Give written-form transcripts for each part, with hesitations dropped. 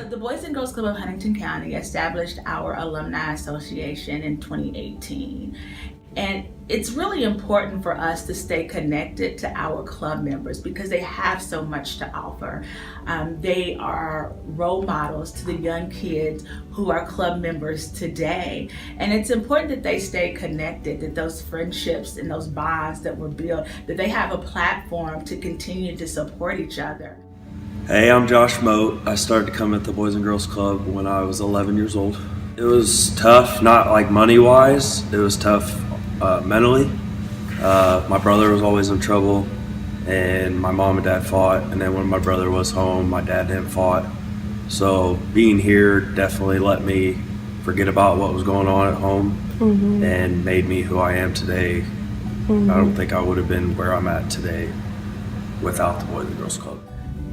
The Boys and Girls Club of Huntington County established our Alumni Association in 2018. And it's really important for us to stay connected to our club members because they have so much to offer. They are role models to the young kids who are club members today. And it's important that they stay connected, that those friendships and those bonds that were built, that they have a platform to continue to support each other. Hey, I'm Josh Moat. I started to come at the Boys and Girls Club when I was 11 years old. It was tough, not like money-wise. It was tough mentally. My brother was always in trouble, and my mom and dad fought. And then when my brother was home, my dad and him fought. So being here definitely let me forget about what was going on at home and made me who I am today. I don't think I would have been where I'm at today without the Boys and Girls Club.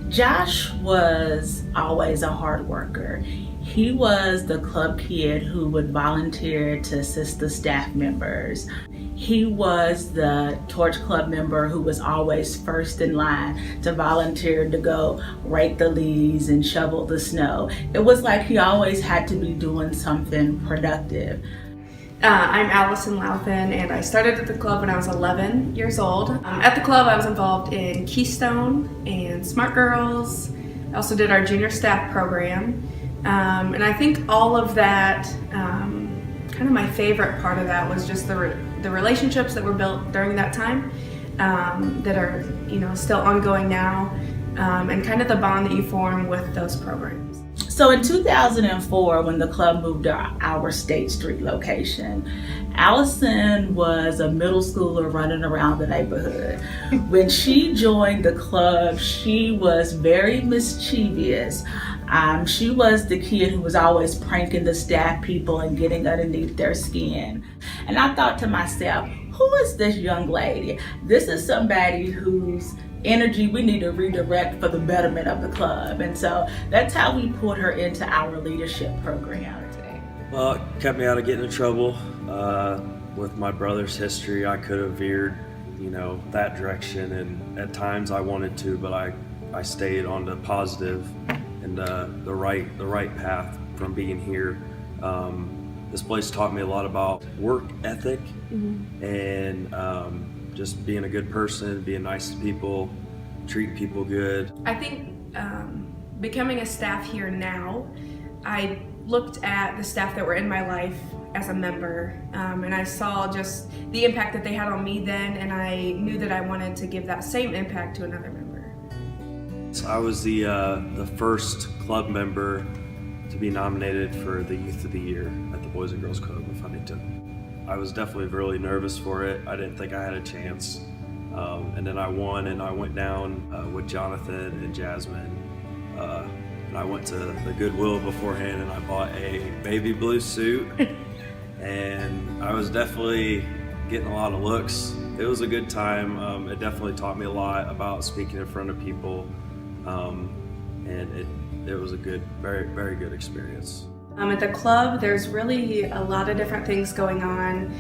Josh was always a hard worker. He was the club kid who would volunteer to assist the staff members. He was the torch club member who was always first in line to volunteer to go rake the leaves and shovel the snow. It was like he always had to be doing something productive. I'm Allison Lauthan, and I started at the club when I was 11 years old. At the club, I was involved in Keystone and Smart Girls. I also did our junior staff program. And I think all of that, kind of my favorite part of that was just the relationships that were built during that time that are, still ongoing now, and kind of the bond that you form with those programs. So in 2004, when the club moved to our State Street location, Allison was a middle schooler running around the neighborhood. When she joined the club, she was very mischievous. She was the kid who was always pranking the staff people and getting underneath their skin. And I thought to myself, who is this young lady? This is somebody whose energy we need to redirect for the betterment of the club. And so that's how we pulled her into our leadership program today. Well, it kept me out of getting in trouble. With my brother's history, I could have veered, that direction. And at times I wanted to, but I stayed on the positive and the right path from being here. This place taught me a lot about work ethic and just being a good person, being nice to people, treating people good. I think becoming a staff here now, I looked at the staff that were in my life as a member, and I saw just the impact that they had on me then, and I knew that I wanted to give that same impact to another member. So I was the first club member to be nominated for the Youth of the Year at the Boys and Girls Club of Huntington. I was definitely really nervous for it. I didn't think I had a chance. And then I won, and I went down with Jonathan and Jasmine. And I went to the Goodwill beforehand, and I bought a baby blue suit. And I was definitely getting a lot of looks. It was a good time. It definitely taught me a lot about speaking in front of people. And it was a good, very, very good experience. At the club, there's really a lot of different things going on.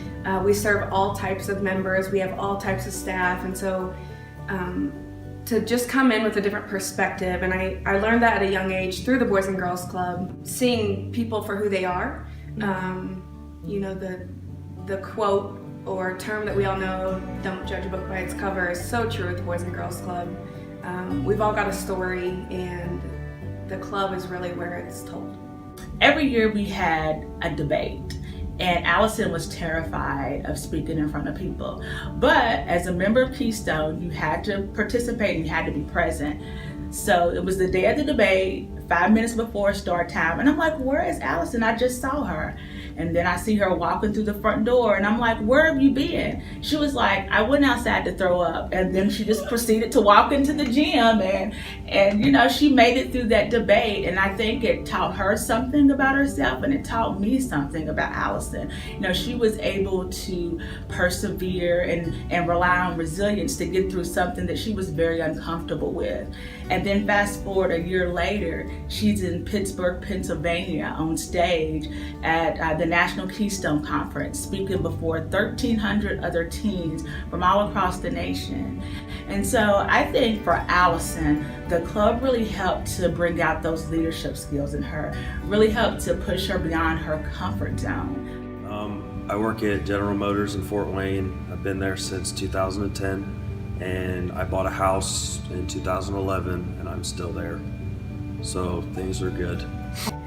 We serve all types of members, we have all types of staff, and so to just come in with a different perspective, and I learned that at a young age through the Boys and Girls Club, seeing people for who they are. The quote or term that we all know, don't judge a book by its cover, is so true at the Boys and Girls Club. We've all got a story, and the club is really where it's told. Every year we had a debate, and Allison was terrified of speaking in front of people. But as a member of Keystone, you had to participate and you had to be present. So it was the day of the debate, 5 minutes before start time, and I'm like, where is Allison? I just saw her. And then I see her walking through the front door, and I'm like, where have you been? She was like, I went outside to throw up. And then she just proceeded to walk into the gym, and she made it through that debate. And I think it taught her something about herself, and it taught me something about Allison. She was able to persevere and rely on resilience to get through something that she was very uncomfortable with. And then fast forward a year later, she's in Pittsburgh, Pennsylvania on stage at the National Keystone Conference, speaking before 1,300 other teens from all across the nation. And so I think for Allison, the club really helped to bring out those leadership skills in her, really helped to push her beyond her comfort zone. I work at General Motors in Fort Wayne. I've been there since 2010, and I bought a house in 2011, and I'm still there. So things are good.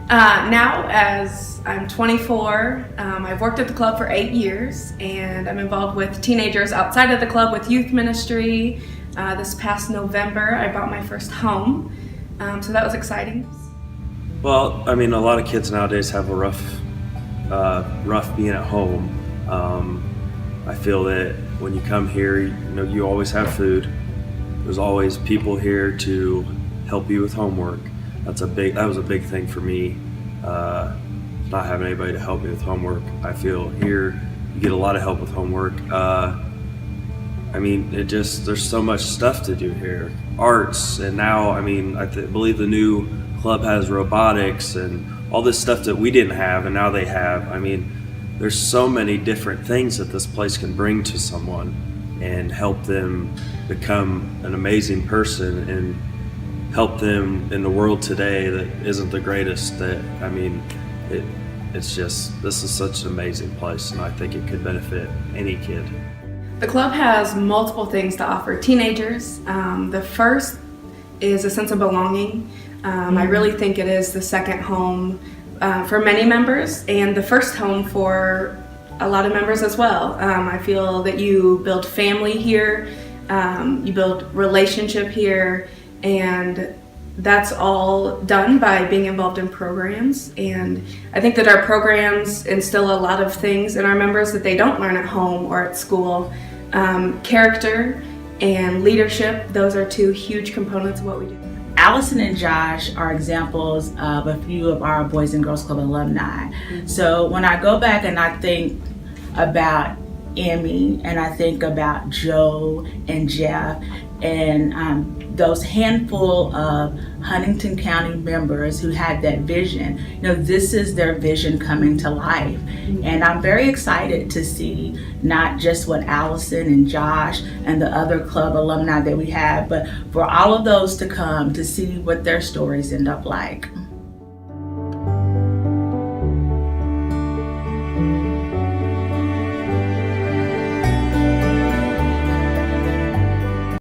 Now, as I'm 24, I've worked at the club for 8 years, and I'm involved with teenagers outside of the club with youth ministry. This past November, I bought my first home, so that was exciting. Well, I mean, a lot of kids nowadays have a rough being at home. I feel that when you come here, you always have food. There's always people here to help you with homework. That was a big thing for me, not having anybody to help me with homework. I feel here you get a lot of help with homework. I mean, there's so much stuff to do here. Arts, and now, I mean, I believe the new club has robotics and all this stuff that we didn't have and now they have. I mean, there's so many different things that this place can bring to someone and help them become an amazing person and help them in the world today that isn't the greatest. This is such an amazing place, and I think it could benefit any kid. The club has multiple things to offer teenagers. The first is a sense of belonging. I really think it is the second home for many members, and the first home for a lot of members as well. I feel that you build family here, you build relationship here, and that's all done by being involved in programs. And I think that our programs instill a lot of things in our members that they don't learn at home or at school. Character and leadership, those are two huge components of what we do. Allison and Josh are examples of a few of our Boys and Girls Club alumni. So when I go back and I think about Emmy and I think about Joe and Jeff and those handful of Huntington County members who had that vision, this is their vision coming to life. And I'm very excited to see not just what Allison and Josh and the other club alumni that we have, but for all of those to come to see what their stories end up like.